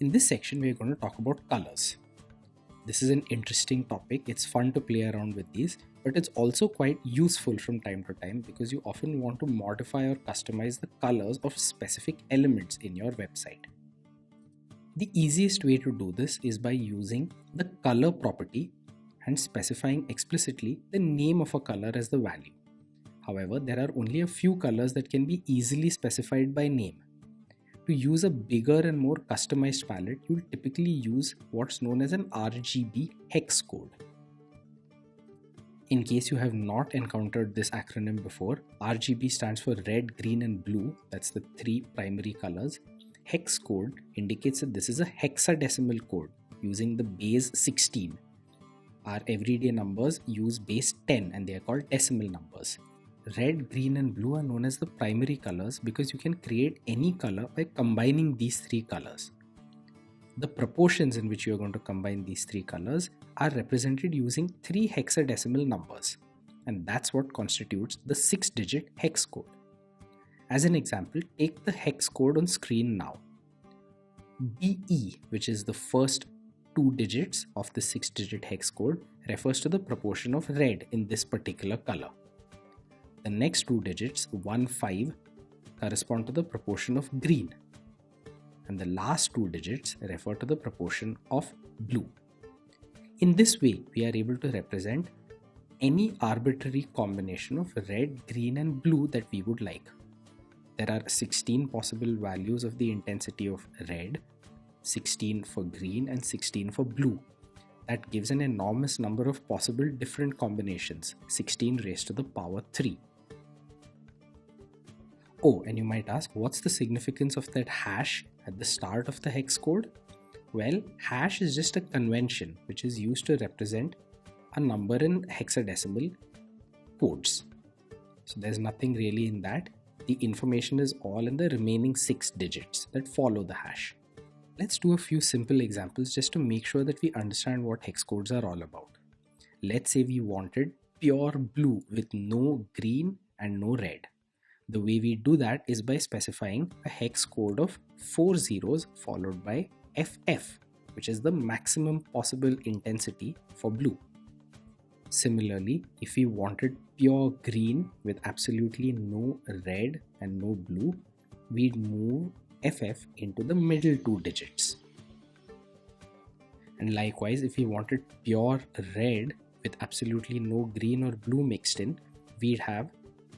In this section, we're going to talk about colors. This is an interesting topic. It's fun to play around with these, but it's also quite useful from time to time because you often want to modify or customize the colors of specific elements in your website. The easiest way to do this is by using the color property and specifying explicitly the name of a color as the value. However, there are only a few colors that can be easily specified by name. To use a bigger and more customized palette, you'll typically use what's known as an RGB hex code. In case you have not encountered this acronym before, RGB stands for red, green and blue. That's the three primary colors. Hex code indicates that this is a hexadecimal code using the base 16. Our everyday numbers use base 10 and they are called decimal numbers. Red, green and blue are known as the primary colors because you can create any color by combining these three colors. The proportions in which you are going to combine these three colors are represented using three hexadecimal numbers, and that's what constitutes the 6-digit hex code. As an example, take the hex code on screen now. BE, which is the first 2 digits of the 6-digit hex code, refers to the proportion of red in this particular color. The next 2 digits, 1, 5, correspond to the proportion of green. And the last 2 digits refer to the proportion of blue. In this way, we are able to represent any arbitrary combination of red, green and blue that we would like. There are 16 possible values of the intensity of red, 16 for green and 16 for blue. That gives an enormous number of possible different combinations, 16 raised to the power 3. Oh, and you might ask, what's the significance of that hash at the start of the hex code? Well, hash is just a convention which is used to represent a number in hexadecimal codes. So there's nothing really in that. The information is all in the remaining 6 digits that follow the hash. Let's do a few simple examples just to make sure that we understand what hex codes are all about. Let's say we wanted pure blue with no green and no red. The way we do that is by specifying a hex code of 4 zeros followed by FF, which is the maximum possible intensity for blue. Similarly, if we wanted pure green with absolutely no red and no blue, we'd move FF into the middle 2 digits. And likewise, if we wanted pure red with absolutely no green or blue mixed in, we'd have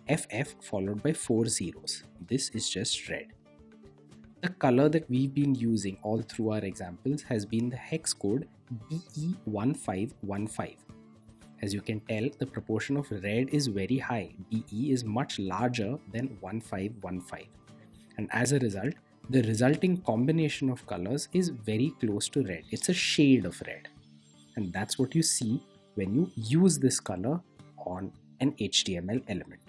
FF followed by 4 zeros. This is just red. The color that we've been using all through our examples has been the hex code BE1515. As you can tell, the proportion of red is very high. BE is much larger than 1515. And as a result, the resulting combination of colors is very close to red. It's a shade of red. And that's what you see when you use this color on an HTML element.